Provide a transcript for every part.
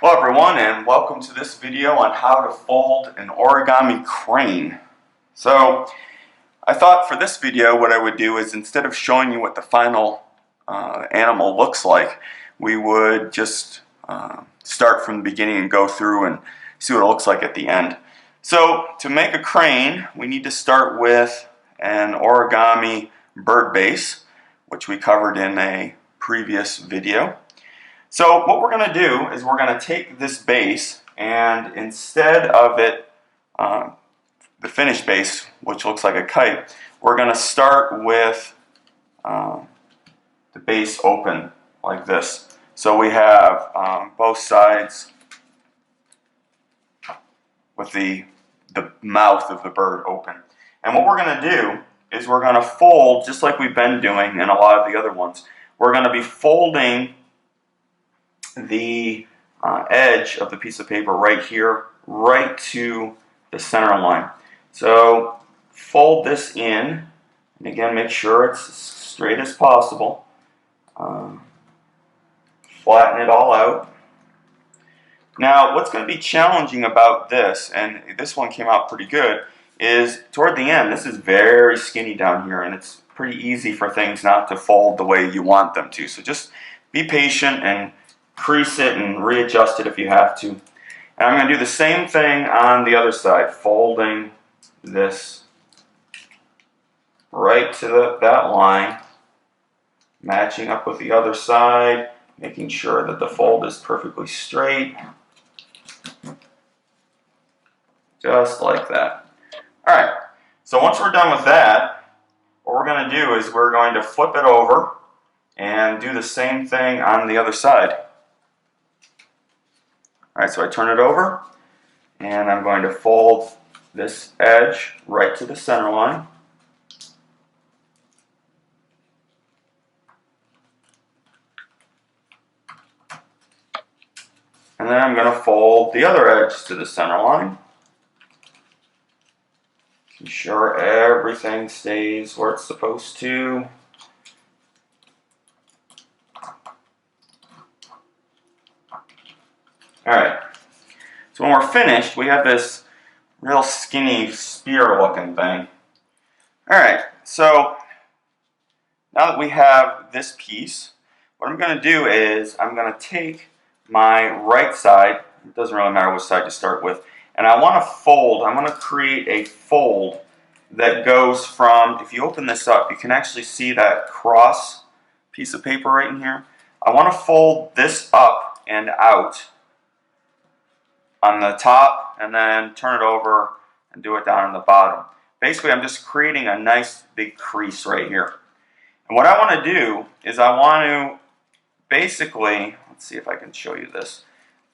Hello everyone, and welcome to this video on how to fold an origami crane. So I thought for this video what I would do is, instead of showing you what the final animal looks like, we would just start from the beginning and go through and see what it looks like at the end. So to make a crane, we need to start with an origami bird base, which we covered in a previous video. So what we're going to do is we're going to take this base, and instead of it, the finished base, which looks like a kite, we're going to start with the base open like this. So we have both sides with the mouth of the bird open. And what we're going to do is we're going to fold, just like we've been doing in a lot of the other ones. We're going to be folding the edge of the piece of paper right here, right to the center line. So fold this in, and again, make sure it's as straight as possible. Flatten it all out. Now, what's going to be challenging about this, and this one came out pretty good, is toward the end, this is very skinny down here, and it's pretty easy for things not to fold the way you want them to. So just be patient and crease it and readjust it if you have to. And I'm going to do the same thing on the other side, folding this right to that line, matching up with the other side, making sure that the fold is perfectly straight, just like that. Alright, so once we're done with that, what we're going to do is we're going to flip it over and do the same thing on the other side. Alright, so I turn it over, and I'm going to fold this edge right to the center line. And then I'm going to fold the other edge to the center line. Be sure everything stays where it's supposed to. Alright, so when we're finished, we have this real skinny spear looking thing. Alright, so now that we have this piece, what I'm going to do is I'm going to take my right side, it doesn't really matter which side to start with, and I want to fold, I'm going to create a fold that goes from, if you open this up, you can actually see that cross piece of paper right in here. I want to fold this up and out on the top, and then turn it over and do it down on the bottom. Basically, I'm just creating a nice big crease right here. And what I want to do is I want to basically, let's see if I can show you this.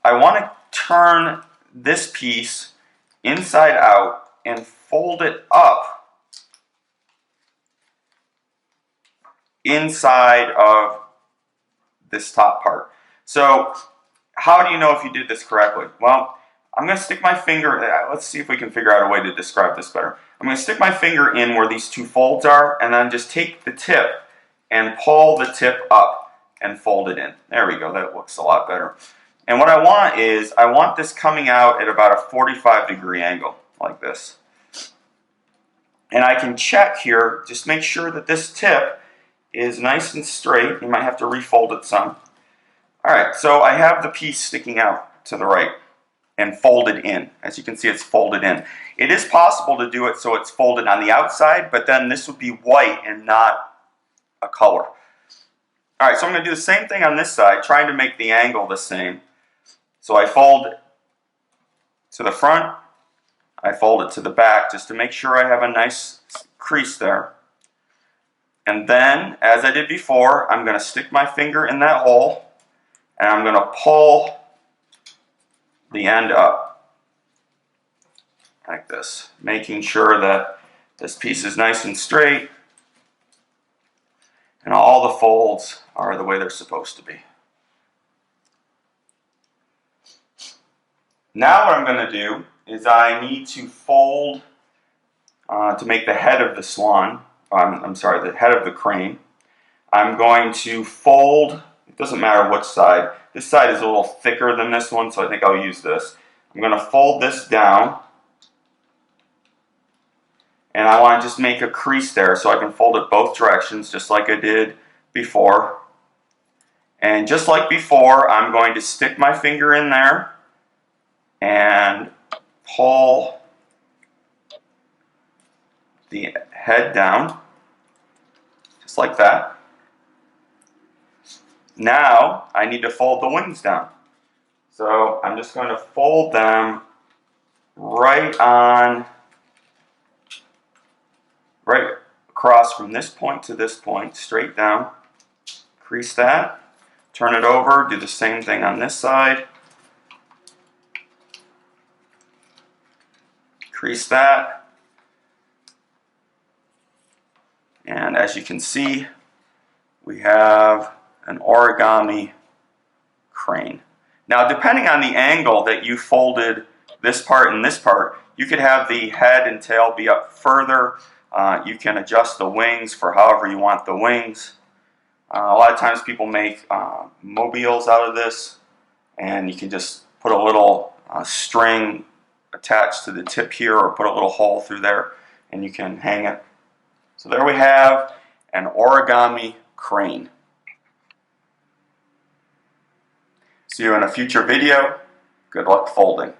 I want to turn this piece inside out and fold it up inside of this top part. So how do you know if you did this correctly? Well, I'm going to stick my finger, let's see if we can figure out a way to describe this better. I'm going to stick my finger in where these two folds are, and then just take the tip and pull the tip up and fold it in. There we go, that looks a lot better. And what I want is, I want this coming out at about a 45-degree angle, like this. And I can check here, just make sure that this tip is nice and straight. You might have to refold it some. Alright, so I have the piece sticking out to the right and folded in. As you can see, it's folded in. It is possible to do it so it's folded on the outside, but then this would be white and not a color. Alright, so I'm going to do the same thing on this side, trying to make the angle the same. So I fold to the front, I fold it to the back, just to make sure I have a nice crease there. And then, as I did before, I'm going to stick my finger in that hole, and I'm going to pull the end up like this, making sure that this piece is nice and straight and all the folds are the way they're supposed to be. Now what I'm going to do is I need to fold to make the head of the swan, the head of the crane. I'm going to fold It doesn't matter which side. This side is a little thicker than this one, so I think I'll use this. I'm going to fold this down, and I want to just make a crease there so I can fold it both directions just like I did before. And just like before, I'm going to stick my finger in there and pull the head down, just like that. Now I need to fold the wings down. So I'm just going to fold them right across from this point to this point, straight down. Crease that, turn it over, do the same thing on this side. Crease that. And as you can see, we have an origami crane. Now, depending on the angle that you folded this part and this part, you could have the head and tail be up further. You can adjust the wings for however you want the wings. A lot of times people make mobiles out of this, and you can just put a little string attached to the tip here, or put a little hole through there, and you can hang it. So there we have an origami crane. See you in a future video. Good luck folding.